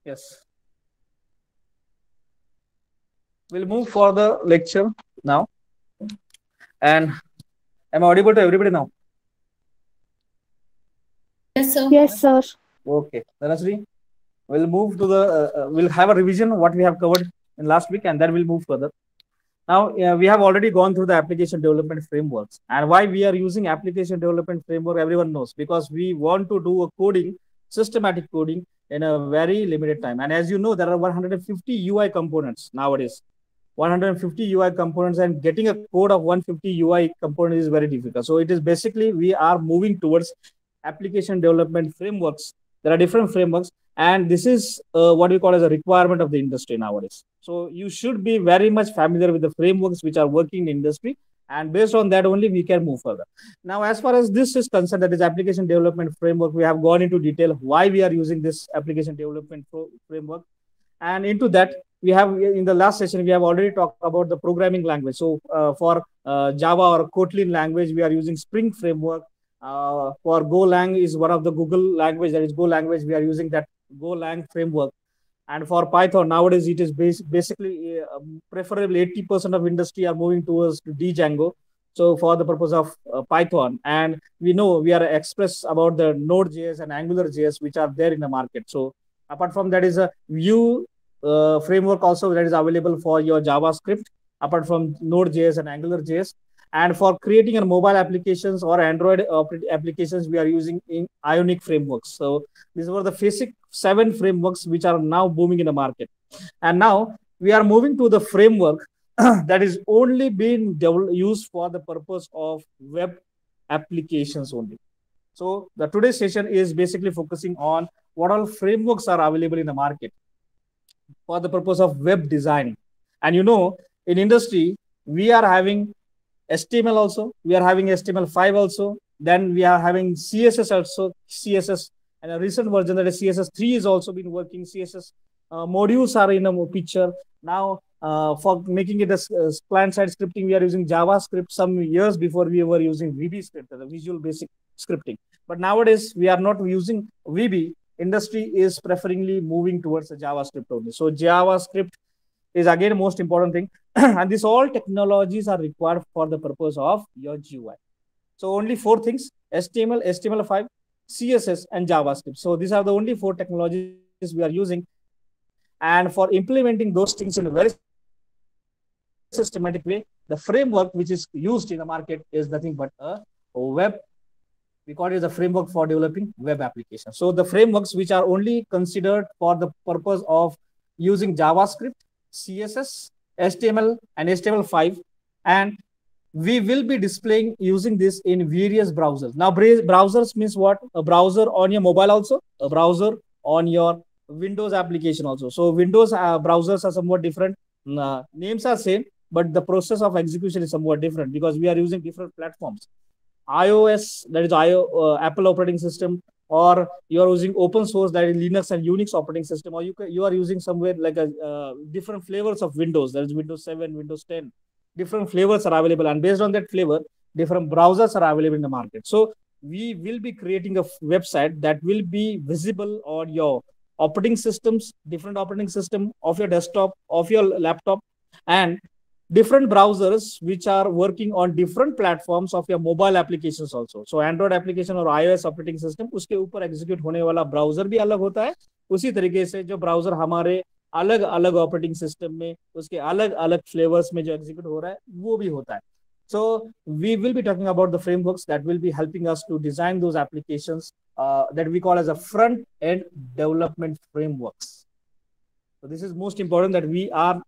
Yes. We'll move for the lecture now. And am I audible to everybody now? Yes, sir. Yes, sir. Okay. Dhanasri, we'll move to the, we'll have a revision what we have covered in last week, and then we'll move further. Now, we have already gone through the application development frameworks, and why we are using application development framework, everyone knows, because we want to do a coding, systematic coding in a very limited time. And as you know, there are 150 UI components nowadays. 150 UI components, and getting a code of 150 UI components is very difficult. So it is basically we are moving towards application development frameworks. There are different frameworks, and this is what we call as a requirement of the industry nowadays. So you should be very much familiar with the frameworks which are working in the industry, and based on that only we can move further. Now, as far as this is concerned, that is application development framework, we have gone into detail why we are using this application development framework, and into that we have, in the last session we have already talked about the programming language. So for Java or Kotlin language, we are using Spring framework. For Golang is one of the Google language, that is Go language, we are using that Golang framework. And for Python nowadays, it is basically preferably 80% of industry are moving towards Django. So for the purpose of Python, and we know we are express about the Node.js and AngularJS which are there in the market. So apart from that is a Vue framework also that is available for your JavaScript, apart from Node.js and AngularJS. And for creating a mobile applications or Android applications, we are using in Ionic frameworks. So these were the basic 7 frameworks which are now booming in the market. And now we are moving to the framework that is only being used for the purpose of web applications only. So the today's session is basically focusing on what all frameworks are available in the market for the purpose of web designing. And you know, in industry, we are having HTML also, we are having HTML5 also, then we are having CSS also, CSS, and a recent version that is CSS3 is also been working. CSS modules are in a picture. Now, for making it as client-side scripting, we are using JavaScript. Some years before, we were using VB script, the Visual Basic Scripting. But nowadays, we are not using VB. Industry is preferably moving towards the JavaScript only. So JavaScript is again most important thing. And these all technologies are required for the purpose of your GUI. So only 4 things: HTML, HTML5, CSS, and JavaScript. So these are the only 4 technologies we are using. And for implementing those things in a very systematic way, the framework which is used in the market is nothing but a web. We call it as a framework for developing web applications. So the frameworks which are only considered for the purpose of using JavaScript, CSS, HTML, and HTML5, and we will be displaying using this in various browsers. Now, browsers means what? A browser on your mobile also, a browser on your Windows application also. So Windows browsers are somewhat different. Names are same, but the process of execution is somewhat different because we are using different platforms. iOS, that is Apple operating system, or you are using open source, that is Linux and Unix operating system, or you are using somewhere like a different flavors of Windows, that is Windows 7, Windows 10. Different flavors are available, and based on that flavor, different browsers are available in the market. So we will be creating a website that will be visible on your operating systems, different operating system of your desktop, of your laptop, and different browsers which are working on different platforms of your mobile applications also. So Android application और iOS operating system, उसके ऊपर execute होने वाला browser भी अलग होता है. उसी तरीके से जो browser हमारे अलग अलग ऑपरेटिंग सिस्टम में उसके अलग अलग फ्लेवर्स में जो एग्जीक्यूट हो रहा है वो भी होता है. So we will be talking about the frameworks that will be helping us to design those applications that we call as a front end development frameworks. So this is most important, that we are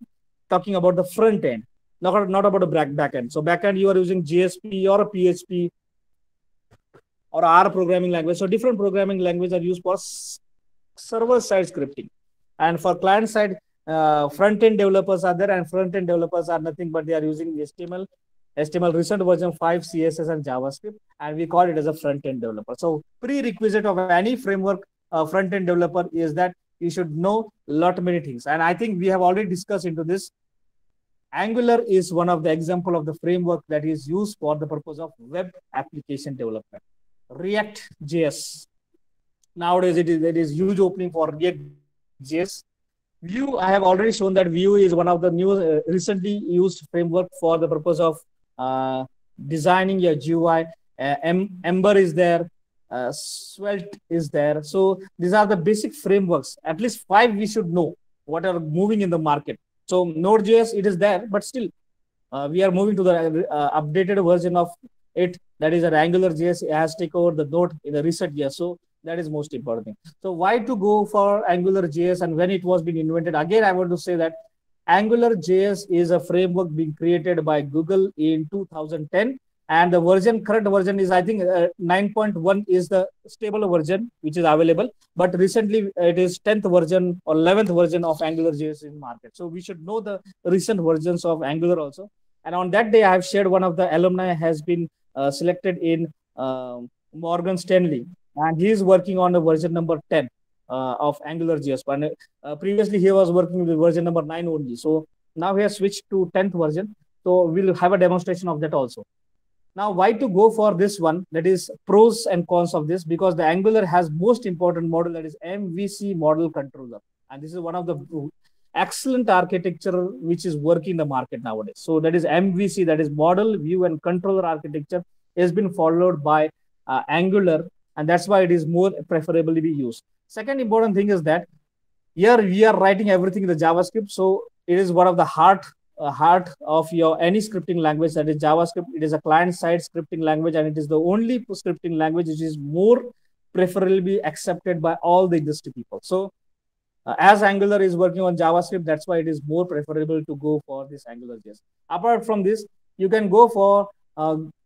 talking about the front end, not about the back end. So back end, you are using JSP or a PHP or R programming language. So different programming languages are used for server side scripting. And for client side, front end developers are there, and front end developers are nothing but they are using HTML recent version 5, CSS, and JavaScript, and we call it as a front end developer. So prerequisite of any framework front end developer is that you should know lot many things. And I think we have already discussed into this. Angular is one of the example of the framework that is used for the purpose of web application development. React.js. Nowadays, it is huge opening for React.js. JS. Vue, I have already shown that Vue is one of the new, recently used framework for the purpose of uh, designing your GUI. Ember is there, Svelte is there. So these are the basic frameworks. At least five we should know what are moving in the market. So Node.js, it is there, but still we are moving to the updated version of it. That is, an Angular JS has taken over the Node in the recent years. So that is most important thing. So why to go for Angular JS and when it was being invented? Again, I want to say that Angular JS is a framework being created by Google in 2010, and the current version is, I think, 9.1 is the stable version which is available. But recently it is 10th version or 11th version of Angular JS in market. So we should know the recent versions of Angular also. And on that day, I have shared one of the alumni has been selected in Morgan Stanley, and he is working on the version number 10 of Angular JS. And previously, he was working with version number 9 only. So now he has switched to 10th version. So we'll have a demonstration of that also. Now, why to go for this one? That is pros and cons of this, because the Angular has most important model, that is MVC model controller. And this is one of the excellent architecture which is working in the market nowadays. So that is MVC, that is model, view, and controller architecture has been followed by Angular, and that's why it is more preferably be used. Second important thing is that here we are writing everything in the JavaScript. So it is one of the heart of your any scripting language, that is JavaScript. It is a client-side scripting language, and it is the only scripting language which is more preferably accepted by all the industry people. So as Angular is working on JavaScript, that's why it is more preferable to go for this Angular JS. Apart from this, you can go for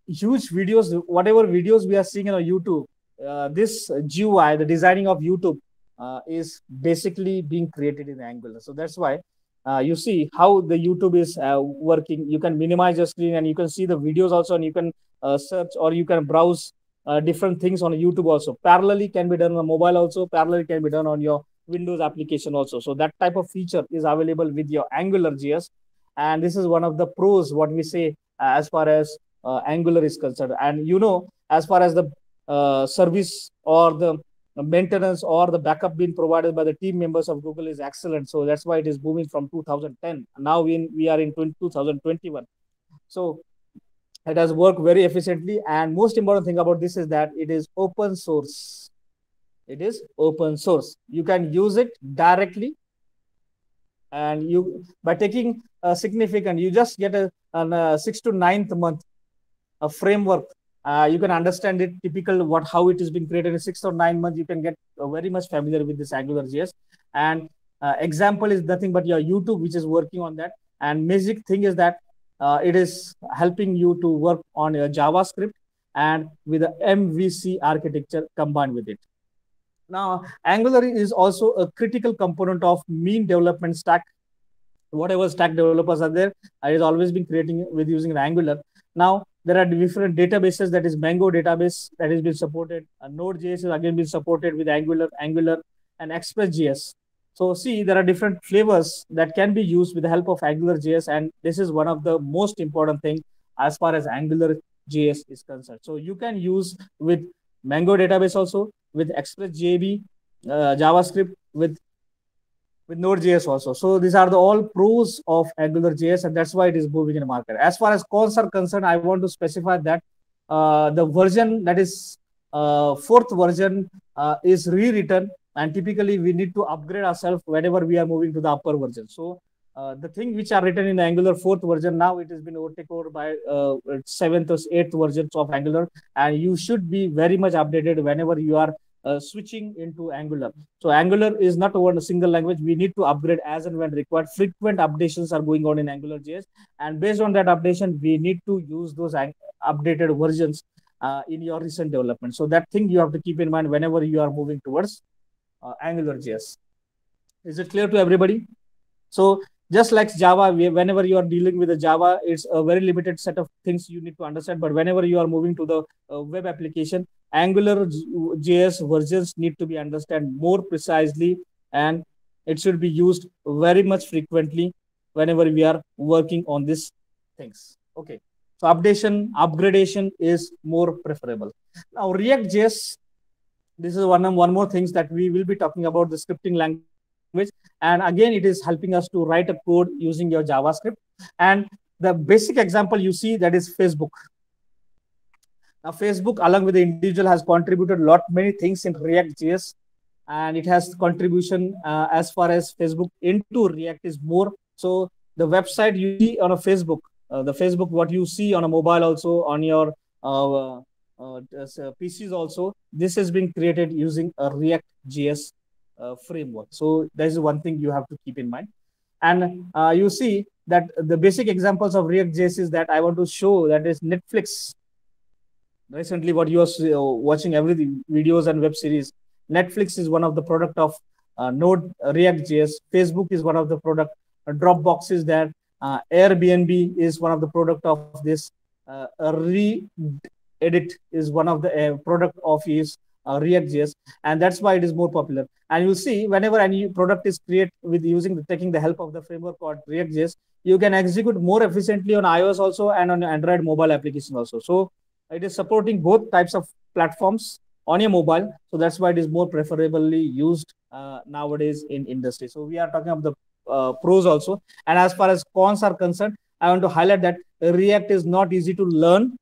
huge videos, whatever videos we are seeing on YouTube. This GUI, the designing of YouTube, is basically being created in Angular. So that's why you see how the YouTube is working. You can minimize your screen and you can see the videos also, and you can search or you can browse different things on YouTube also. Parallelly can be done on mobile also. Parallelly can be done on your Windows application also. So that type of feature is available with your Angular JS. And this is one of the pros, what we say, as far as Angular is concerned. And as far as the service or the maintenance or the backup being provided by the team members of Google is excellent. So that's why it is booming from 2010. Now we are in 2021. So it has worked very efficiently. And most important thing about this is that it is open source. It is open source. You can use it directly, and you by taking a significant, you just get a 6th to 9th month a framework. You can understand it typical how it is being created in 6 or 9 months. You can get very much familiar with this Angular JS. And example is nothing but your YouTube, which is working on that. And magic thing is that it is helping you to work on your JavaScript and with the MVC architecture combined with it. Now, Angular is also a critical component of mean development stack. Whatever stack developers are there, it has always been creating with using Angular. Now, there are different databases, that is Mango database that has been supported. Node.js is again been supported with Angular, and Express.js. So see, there are different flavors that can be used with the help of Angular JS, and this is one of the most important thing as far as Angular JS is concerned. So you can use with Mango database also, with Express.js, JavaScript, with Node.js also. So these are the all pros of Angular JS, and that's why it is moving in the market. As far as cons are concerned, I want to specify that the version, that is 4th version, is rewritten, and typically we need to upgrade ourselves whenever we are moving to the upper version. So the thing which are written in the Angular 4th version, now it has been overtaken over by 7th or 8th versions of Angular, and you should be very much updated whenever you are switching into Angular. So Angular is not over a single language. We need to upgrade as and when required. Frequent updations are going on in Angular JS, and based on that updation, we need to use those updated versions in your recent development. So that thing you have to keep in mind whenever you are moving towards Angular JS. Is it clear to everybody? So just like Java, whenever you are dealing with the Java, it's a very limited set of things you need to understand. But whenever you are moving to the web application, Angular JS versions need to be understood more precisely, and it should be used very much frequently whenever we are working on these things. Okay. So upgradation is more preferable. Now React.js, this is one more things that we will be talking about, the scripting language. And again, it is helping us to write a code using your JavaScript. And the basic example you see, that is Facebook. Now, Facebook, along with the individual, has contributed a lot many things in React.js, and it has contribution as far as Facebook into React is more. So the website you see on a Facebook, the Facebook what you see on a mobile, also on your PCs also, this has been created using a React.js framework. So that is one thing you have to keep in mind. And you see that the basic examples of React.js is that I want to show, that is Netflix. Recently, what you are watching everything, videos and web series. Netflix is one of the product of Node React.js. Facebook is one of the product. Dropbox is there. Airbnb is one of the product of this. Reddit is one of the product of is React.js, and that's why it is more popular. And you see, whenever any product is created with taking the help of the framework called React.js, you can execute more efficiently on iOS also and on Android mobile application also. So it is supporting both types of platforms on your mobile. So that's why it is more preferably used nowadays in industry. So we are talking about the pros also. And as far as cons are concerned, I want to highlight that React is not easy to learn.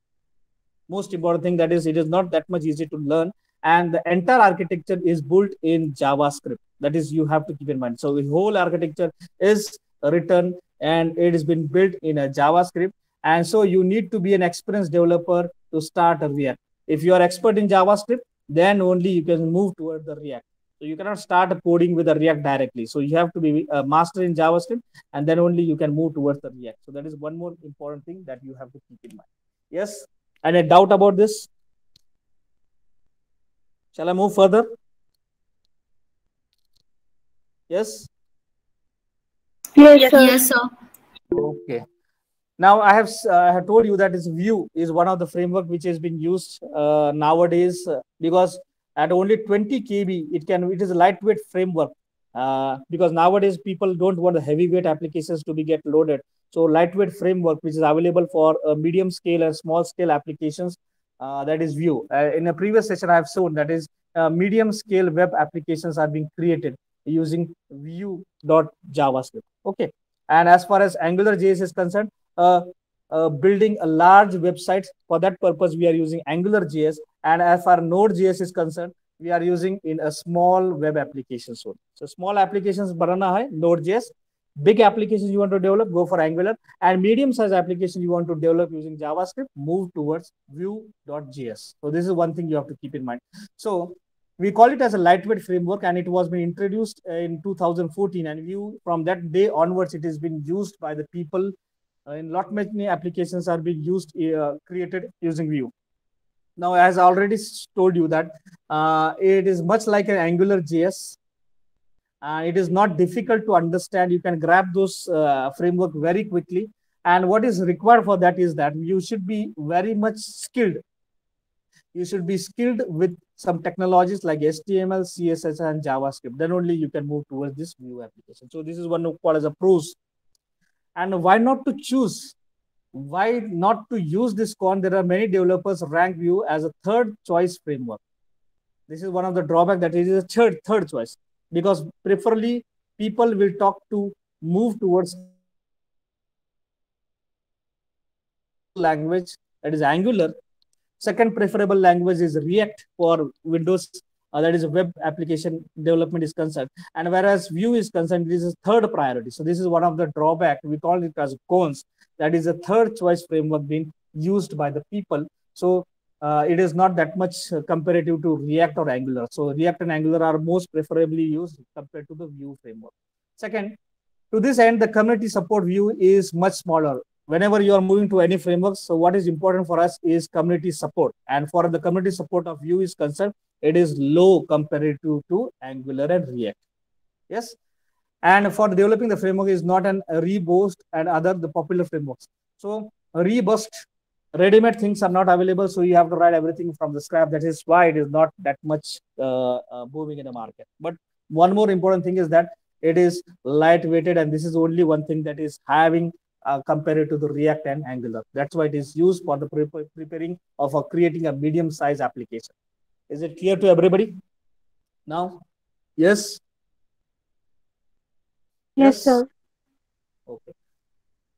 Most important thing, that is, it is not that much easy to learn. And the entire architecture is built in JavaScript. That is, you have to keep in mind. So the whole architecture is written and it has been built in a JavaScript. And so you need to be an experienced developer to start a React. If you are expert in JavaScript, then only you can move toward the React. So you cannot start coding with a React directly. So you have to be a master in JavaScript, and then only you can move towards the React. So that is one more important thing that you have to keep in mind. Yes? Any doubt about this? Shall I move further? Yes? Yes, sir. Yes, sir. Okay. Now I have told you that Vue is one of the framework which has been used nowadays because at only 20 KB it is a lightweight framework because nowadays people don't want the heavyweight applications to be get loaded. So lightweight framework which is available for medium scale and small scale applications, that is Vue. In a previous session I have shown that is medium scale web applications are being created using Vue.javascript. Okay. And as far as AngularJS is concerned, building a large website. For that purpose, we are using AngularJS. And as far as Node.js is concerned, we are using in a small web application. So small applications, banana hai, Node.js. Big applications you want to develop, go for Angular. And medium-sized application you want to develop using JavaScript, move towards Vue.js. So this is one thing you have to keep in mind. So we call it as a lightweight framework, and it was been introduced in 2014. And Vue, from that day onwards, it has been used by the people in lot many applications are being used, created using Vue. Now, as I already told you that it is much like an AngularJS. It is not difficult to understand. You can grab those framework very quickly. And what is required for that is that you should be very much skilled. You should be skilled with some technologies like HTML, CSS, and JavaScript. Then only you can move towards this Vue application. So this is one called as a pros. And why not to choose? Why not to use this con? There are many developers rank Vue as a third choice framework. This is one of the drawbacks, that it is a third choice, because preferably people will talk to move towards language, that is Angular. Second preferable language is React for Windows, that is a web application development is concerned. And whereas Vue is concerned, this is third priority. So this is one of the drawback. We call it as cons. That is a third choice framework being used by the people. So it is not that much comparative to React or Angular. So React and Angular are most preferably used compared to the Vue framework. Second, to this end, the community support Vue is much smaller. Whenever you are moving to any framework, so what is important for us is community support. And for the community support of Vue is concerned, it is low compared to Angular and React. Yes. And for developing the framework is not an Reboost and other the popular frameworks. So Reboost, ready-made things are not available. So you have to write everything from the scratch. That is why it is not that much booming in the market. But one more important thing is that it is lightweighted, and this is only one thing that is having compared to the React and Angular. That's why it is used for the preparing of creating a medium-sized application. Is it clear to everybody? Now, yes. Yes, sir. Okay.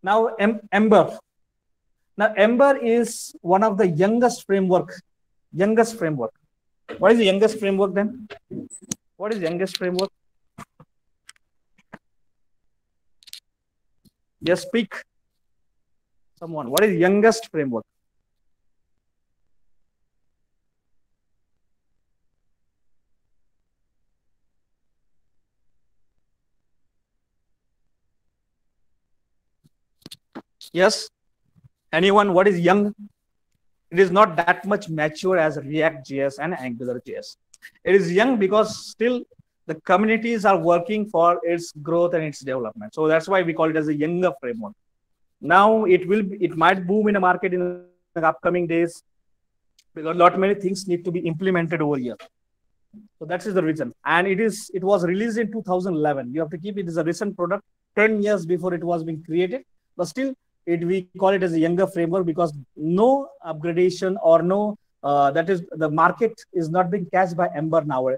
Now Ember. Now Ember is one of the youngest framework. Youngest framework. What is the youngest framework then? What is youngest framework? Just speak. Someone. What is youngest framework? Yes. Anyone? What is young? It is not that much mature as React.js and AngularJS. It is young because still the communities are working for its growth and its development. So that's why we call it as a younger framework. Now it might boom in the market in the upcoming days because lot many things need to be implemented over here. So that is the reason. And it was released in 2011. You have to keep it as a recent product, 10 years before it was being created. But still, we call it as a younger framework because no upgradation or no that is the market is not being catched by Ember now.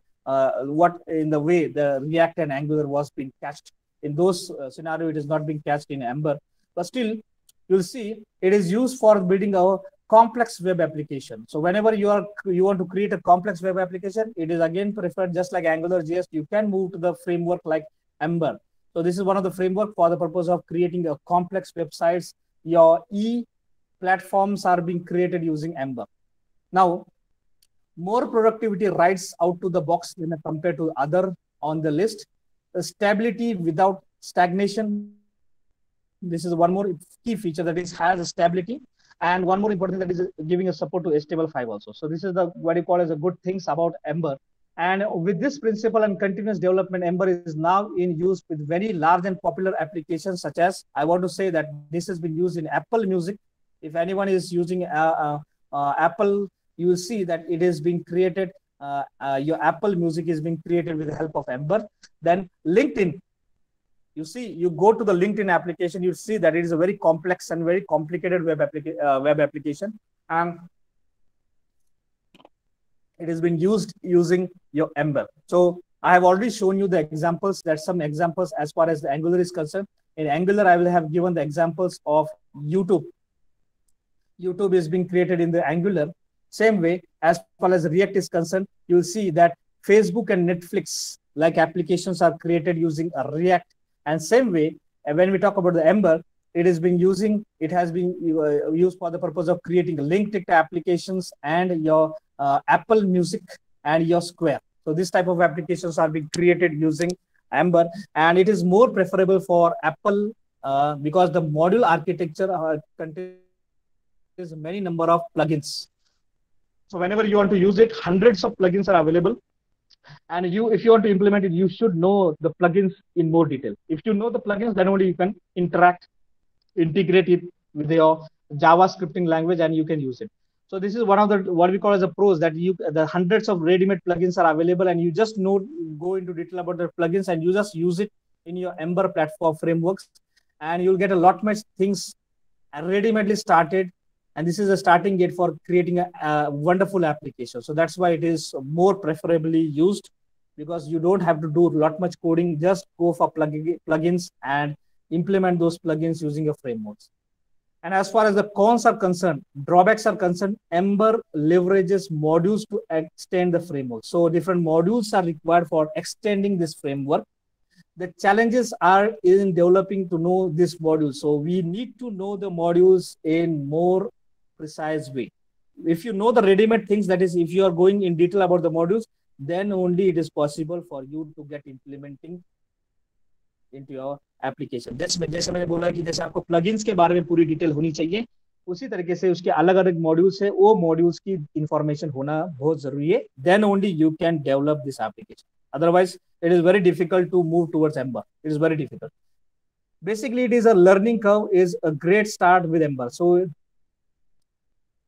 What in the way the React and Angular was being catched in those scenario, it is not being catched in Ember. But still, you'll see it is used for building a complex web application. So whenever you want to create a complex web application, it is again preferred just like AngularJS. You can move to the framework like Ember. So this is one of the framework for the purpose of creating a complex websites. Your platforms are being created using Ember. Now, more productivity rides out to the box when compared to other on the list. The stability without stagnation. This is one more key feature that is has a stability. And one more important thing that is giving a support to HTML5 also. So this is the what you call as a good things about Ember. And with this principle and continuous development, Ember is now in use with very large and popular applications such as, I want to say that this has been used in Apple Music. If anyone is using Apple, you will see that it is being created. Your Apple Music is being created with the help of Ember. Then LinkedIn. You see, you go to the LinkedIn application, you see that it is a very complex and very complicated web application. And it has been used using your Ember. So I have already shown you the examples. That's some examples as far as the Angular is concerned. In Angular, I will have given the examples of YouTube. YouTube is being created in the Angular. Same way, as far as React is concerned, you will see that Facebook and Netflix like applications are created using a React. And same way, when we talk about the Ember, it has been used for the purpose of creating linked applications and your Apple Music and your Square. So this type of applications are being created using Ember, and it is more preferable for Apple because the module architecture contains many number of plugins. So whenever you want to use it, hundreds of plugins are available. And if you want to implement it, you should know the plugins in more detail. If you know the plugins, then only you can integrate it with your JavaScripting language, and you can use it. So this is one of the what we call as a pros, that the hundreds of ready-made plugins are available, and you just go into detail about the plugins, and you just use it in your Ember platform frameworks, and you'll get a lot much things ready-madely started. And this is a starting gate for creating a wonderful application. So that's why it is more preferably used, because you don't have to do a lot much coding. Just go for plugins and implement those plugins using your frameworks. And as far as the cons are concerned, drawbacks are concerned, Ember leverages modules to extend the framework. So different modules are required for extending this framework. The challenges are in developing to know this module. So we need to know the modules in more precise way. If you know the ready-made things, that is, if you are going in detail about the modules, then only it is possible for you to get implementing into your application. जैसे मैंने बोला कि जैसे आपको plugins के बारे में पूरी डिटेल होनी चाहिए, उसी तरीके से उसके अलग अलग मॉड्यूल्स है, वो मॉड्यूल्स की इंफॉर्मेशन होना बहुत जरूरी है. Then only you can develop this application. Otherwise, it is very difficult to move towards Ember. It is very difficult. Basically, it is a learning curve. Is a great start with Ember. So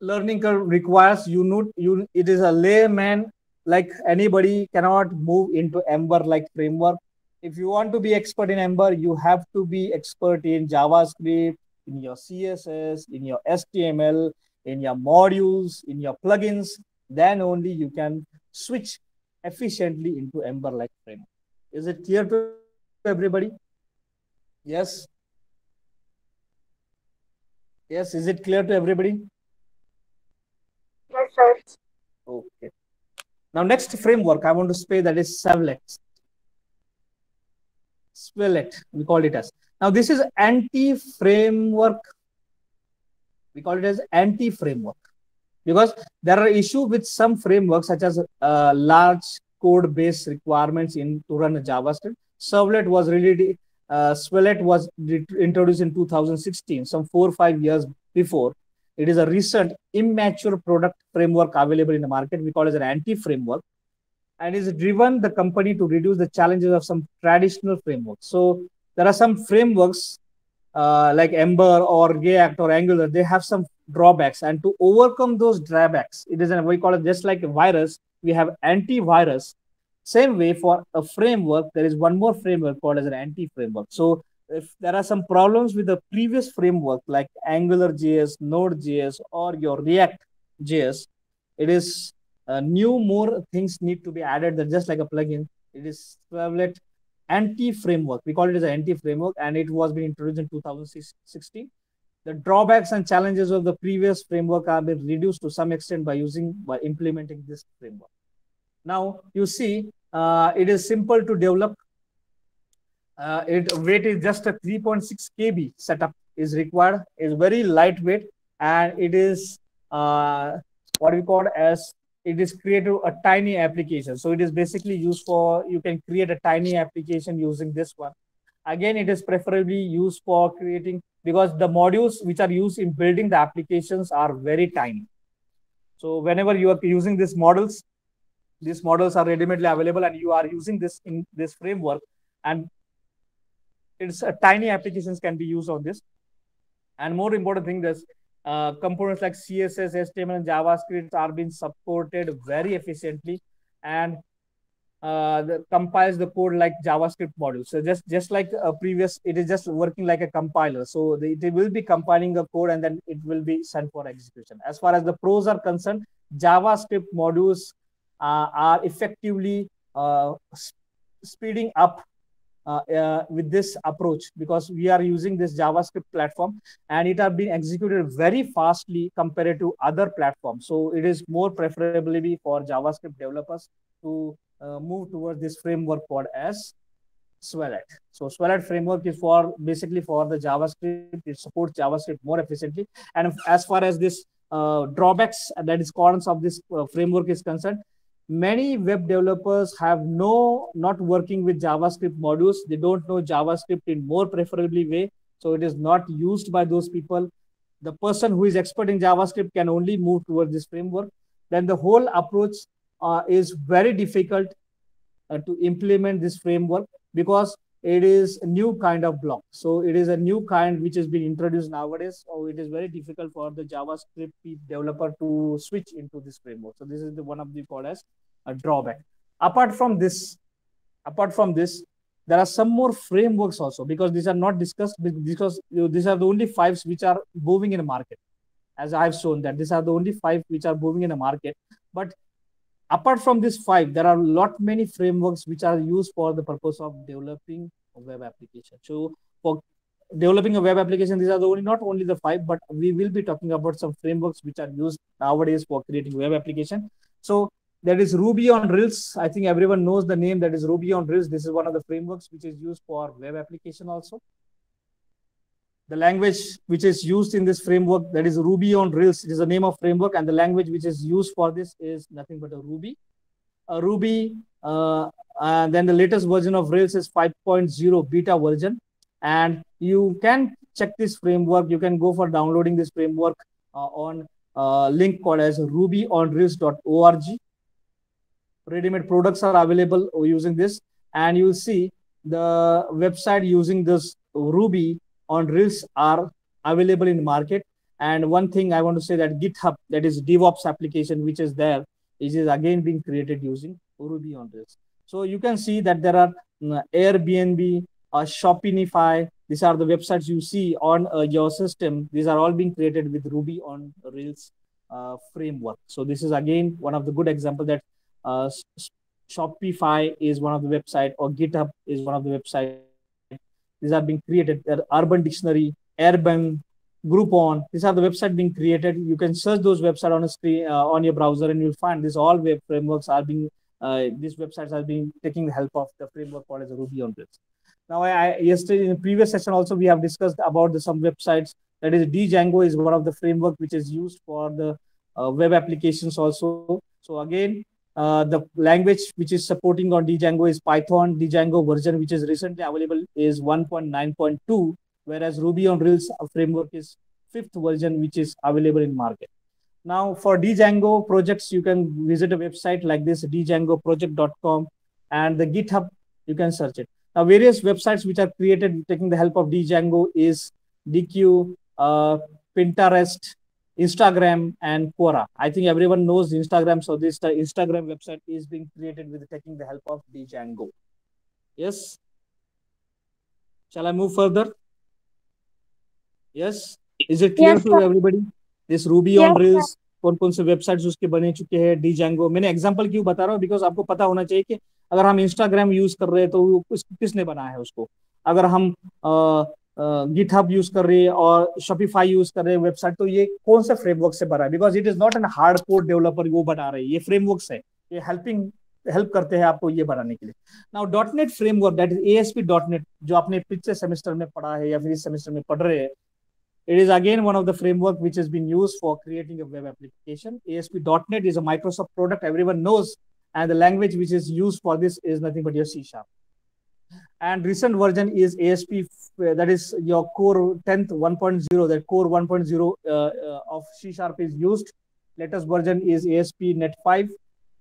learning curve requires it is a layman, like anybody cannot move into Ember like framework. If you want to be expert in Ember, you have to be expert in JavaScript, in your CSS, in your HTML, in your modules, in your plugins. Then only you can switch efficiently into Ember like framework. Is it clear to everybody? Yes. Yes. Is it clear to everybody? Yes, sir. Okay. Now, next framework I want to say that is Savlet. Swillet, we call it as. Now, this is anti-framework. We call it as anti-framework because there are issues with some frameworks such as large code-based requirements in to run JavaScript. Servlet was really Swillet was introduced in 2016, some 4 or 5 years before. It is a recent immature product framework available in the market. We call it as an anti-framework, and is driven the company to reduce the challenges of some traditional frameworks. So there are some frameworks like Ember or React or Angular. They have some drawbacks, and to overcome those drawbacks, it is we call it just like a virus. We have antivirus. Same way for a framework, there is one more framework called as an anti-framework. So if there are some problems with the previous framework like Angular JS, Node JS, or your React JS, it is new more things need to be added than just like a plugin. It is Servlet anti-framework. We call it as an anti-framework, and it was being introduced in 2016. The drawbacks and challenges of the previous framework have been reduced to some extent by implementing this framework. Now you see, it is simple to develop. It weight is just a 3.6 kb setup is required. It's very lightweight, and it is what we call as it is created a tiny application. So it is basically used for you can create a tiny application using this one. Again, it is preferably used for creating because the modules which are used in building the applications are very tiny. So whenever you are using these models are readily available, and you are using this in this framework, and it's a tiny applications can be used on this. And more important thing is components like CSS, HTML, and JavaScript are being supported very efficiently, and compiles the code like JavaScript module. So just like a previous, it is just working like a compiler. So it will be compiling the code, and then it will be sent for execution. As far as the pros are concerned, JavaScript modules are effectively speeding up with this approach because we are using this JavaScript platform, and it have been executed very fastly compared to other platforms. So it is more preferably for JavaScript developers to move towards this framework called as Swellet. So Swellet framework is for basically for the JavaScript. It supports JavaScript more efficiently. And as far as this drawbacks, that is cons of this framework is concerned, many web developers have not working with JavaScript modules. They don't know JavaScript in more preferably way. So it is not used by those people. The person who is expert in JavaScript can only move towards this framework. Then the whole approach is very difficult to implement this framework because it is a new kind of block. So it is a new kind which has been introduced nowadays. So it is very difficult for the JavaScript developer to switch into this framework. So this is the one of the called as a drawback. Apart from this, there are some more frameworks also because these are not discussed because these are the only five which are moving in the market. As I've shown that these are the only five which are moving in the market. But apart from these five, there are a lot many frameworks which are used for the purpose of developing a web application. So for developing a web application, these are the only not only the five, but we will be talking about some frameworks which are used nowadays for creating web application. So that is Ruby on Rails. I think everyone knows the name, that is Ruby on Rails. This is one of the frameworks which is used for web application also. The language which is used in this framework, that is Ruby on Rails. It is the name of framework, and the language which is used for this is nothing but a Ruby. And then the latest version of Rails is 5.0 beta version, and you can check this framework. You can go for downloading this framework on link called as rubyonrails.org. Ready-made products are available using this, and you will see the website using this Ruby on Rails are available in the market. And one thing I want to say that GitHub, that is DevOps application, which is there, is again being created using Ruby on Rails. So you can see that there are Airbnb, Shopify. These are the websites you see on your system. These are all being created with Ruby on Rails framework. So this is again one of the good example that Shopify is one of the website, or GitHub is one of the website which is these are being created. Urban Dictionary, Airbnb, Groupon. These are the websites being created. You can search those websites on a screen on your browser, and you'll find these all web frameworks are being. These websites are being taking the help of the framework called as Ruby on Rails. Now, yesterday in the previous session also we have discussed about some websites. That is, Django is one of the framework which is used for the web applications also. So again, the language which is supporting on Django is Python. Django version which is recently available is 1.9.2, whereas Ruby on Rails framework is 5th version which is available in market. Now for Django projects, you can visit a website like this, djangoproject.com, and the GitHub, you can search it. Now various websites which are created taking the help of Django is Deque, Pinterest, Instagram, and Quora. I think everyone knows Instagram, so this Instagram website is being created with taking the help of Django. Yes. Shall I move further? Yes. Is it clear to everybody? This Ruby on Rails, कौन-कौन से websites उसके बने चुके हैं, Django. मैंने example क्यों बता रहा हूँ, बिकॉज आपको पता होना चाहिए कि अगर हम Instagram यूज कर रहे हैं तो किसने बनाया है उसको. अगर हम GitHub यूज कर रहे हैं और Shopify यूज कर रहे हैं वेबसाइट, तो ये कौन सा फ्रेमवर्क से बना है, because it is not an hard code developer वो बना रहे हैं, ये फ्रेमवर्क्स है, ये हेल्प करते हैं आपको ये बनाने के लिए. Now .NET framework, that is ASP.NET, जो आपने पिछले सेमेस्टर में पढ़ा है या फिर इस सेमेस्टर में पढ़ रहे हैं. It is again one of the framework which has been used for creating a web application. ASP.NET is a Microsoft product, everyone knows, and the language which is used for this is nothing but your C#. And recent version is ASP, that is your core 10th 1.0, that core 1.0 of C# is used. Latest version is ASP.NET 5.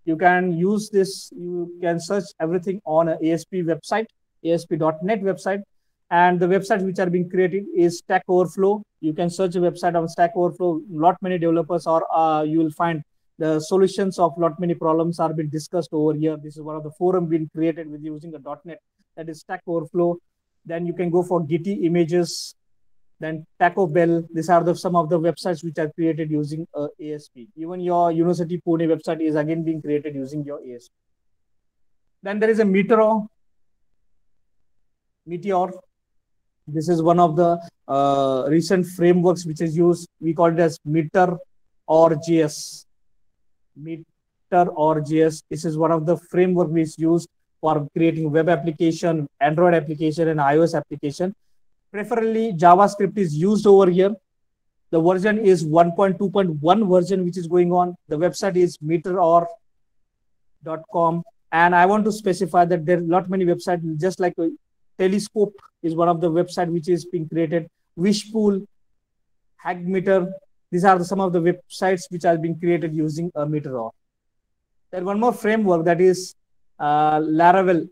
You can use this, you can search everything on an ASP website, ASP.NET website. And the websites which are being created is Stack Overflow. You can search a website on Stack Overflow. Lot many developers are, you will find the solutions of lot many problems are being discussed over here. This is one of the forum being created with using the .NET, that is Stack Overflow. Then you can go for Getty Images, then Taco Bell. These are some of the websites which are created using ASP. Even your University Pune website is again being created using your ASP. Then there is a Meteor. This is one of the recent frameworks which is used. We call it as Meteor or JS. This is one of the framework which is used for creating web application, Android application, and iOS application. Preferably JavaScript is used over here. The version is 1.2.1 version which is going on. The website is meteor.com. And I want to specify that there are not many websites, just like Telescope is one of the websites which is being created. Wishpool, Hagmeter. These are some of the websites which are being created using a Meteor. Then one more framework, that is Laravel.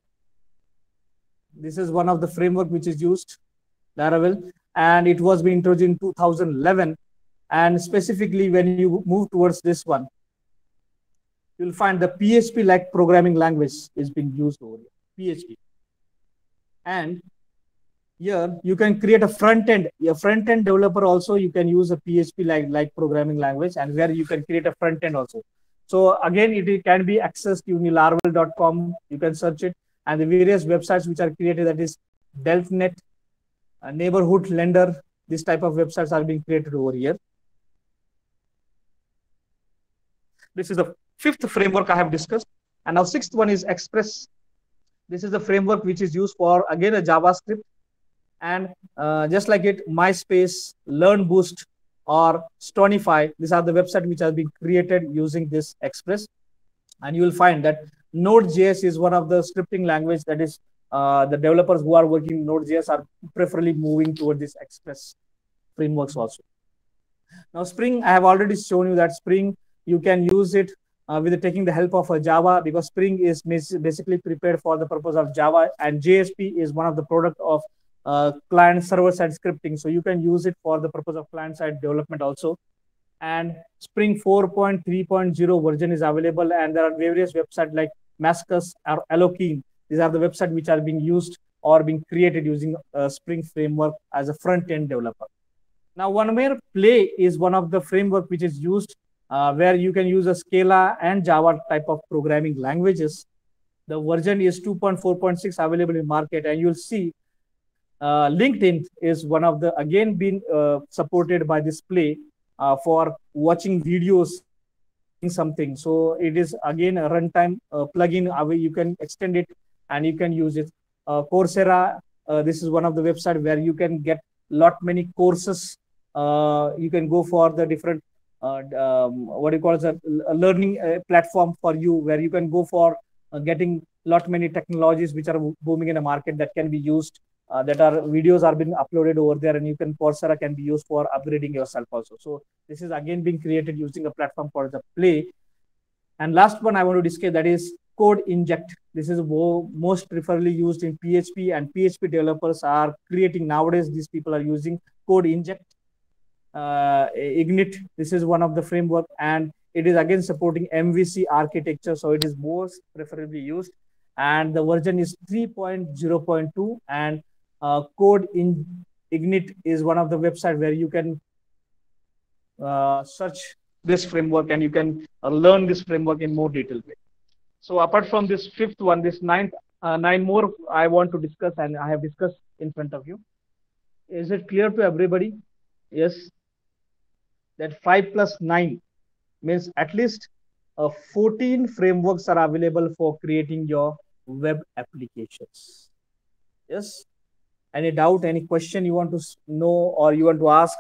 This is one of the framework which is used, Laravel, and it was being introduced in 2011. And specifically, when you move towards this one, you'll find the PHP-like programming language is being used over here. PHP. And here you can create a front end. A front end developer also, you can use a PHP like programming language, and where you can create a front end also. So again, it can be accessed using laravel.com. You can search it, and the various websites which are created, that is DeltNet, Neighborhood Lender. This type of websites are being created over here. This is the 5th framework I have discussed, and now 6th one is Express. This is the framework which is used for, again, a JavaScript, and just like it, MySpace, LearnBoost, or Stonify. These are the websites which are being created using this Express. And you will find that Node.js is one of the scripting language, that is the developers who are working Node.js are preferably moving toward this Express frameworks also. Now Spring, I have already shown you that Spring, you can use it with taking the help of a Java, because Spring is basically prepared for the purpose of Java, and JSP is one of the product of client server side scripting. So you can use it for the purpose of client side development also. And Spring 4.3.0 version is available, and there are various websites like Mascus or Allokeen. These are the websites which are being used or being created using Spring framework as a front-end developer. Now, OneWare Play is one of the framework which is used where you can use a Scala and Java type of programming languages. The version is 2.4.6 available in market, and you'll see LinkedIn is one of the again been supported by this play for watching videos something. So it is again a runtime plugin. You can extend it and you can use it. Coursera, this is one of the website where you can get lot many courses. You can go for the different what do you call it, a learning platform for you, where you can go for getting lot many technologies which are booming in the market that can be used. That are videos are being uploaded over there, and you can Coursera can be used for upgrading yourself also. So this is again being created using a platform called the Play. And last one I want to discuss, that is Code Inject. This is most preferably used in PHP, and PHP developers are creating nowadays. These people are using Code Inject. Ignite, this is one of the framework, and it is again supporting MVC architecture, so it is most preferably used. And the version is 3.0.2, and Code in Ignite is one of the website where you can search this framework, and you can learn this framework in more detailed way. So apart from this fifth one, this nine more I want to discuss, and I have discussed in front of you. Is it clear to everybody? Yes. That 5 plus 9 means at least 14 frameworks are available for creating your web applications. Yes. Any doubt, any question you want to know or you want to ask?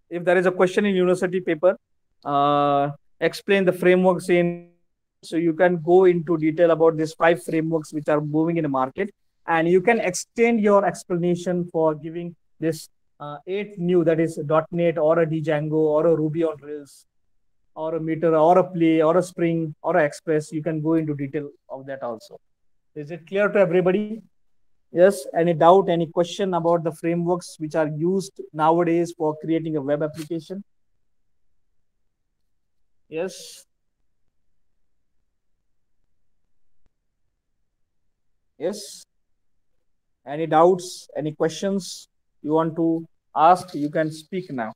If there is a question in university paper, explain the frameworks in, so you can go into detail about these 5 frameworks which are moving in the market, and you can extend your explanation for giving this 8 new, that is .NET or a Django or a Ruby on Rails or a Meter or a Play or a Spring or a Express. You can go into detail of that also. Is it clear to everybody? Yes. Any doubt, any question about the frameworks which are used nowadays for creating a web application? Yes. Yes. Any doubts, any questions you want to ask? You can speak now.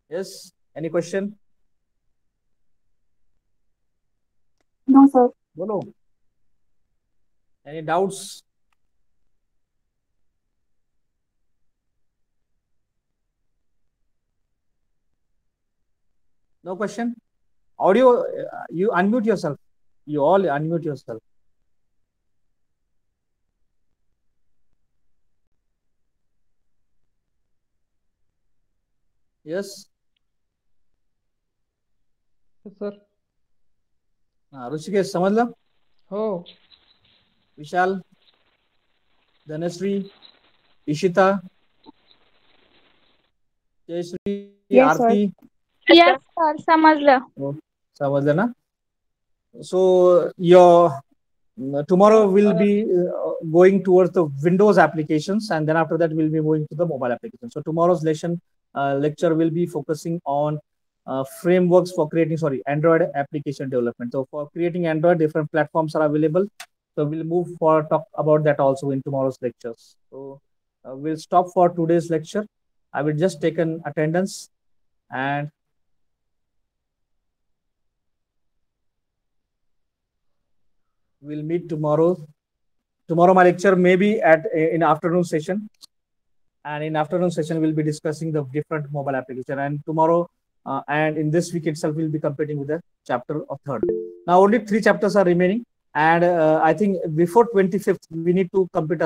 Yes. Any question? No, sir. Bolo. Any doubts? No question? Audio, you unmute yourself. You all unmute yourself. Yes. Sir Rishikesh समझ लो. हो. विशाल, Dhanashree, Ishita, Jayashree, Yes, sir. आरती. Yes, sir. समझलं. समझलं ना? So your tomorrow will be going towards the Windows applications, and then after that we'll be moving to the mobile applications. So tomorrow's lecture will be focusing on frameworks for creating Android application development. So for creating Android, different platforms are available. So we'll move for talk about that also in tomorrow's lectures. So we'll stop for today's lecture. I will just take an attendance, and we'll meet tomorrow. Tomorrow my lecture may be in afternoon session, and in afternoon session we'll be discussing the different mobile application. And tomorrow and in this week itself we'll be completing with the chapter of 3rd. Now only 3 chapters are remaining, and I think before 25th we need to complete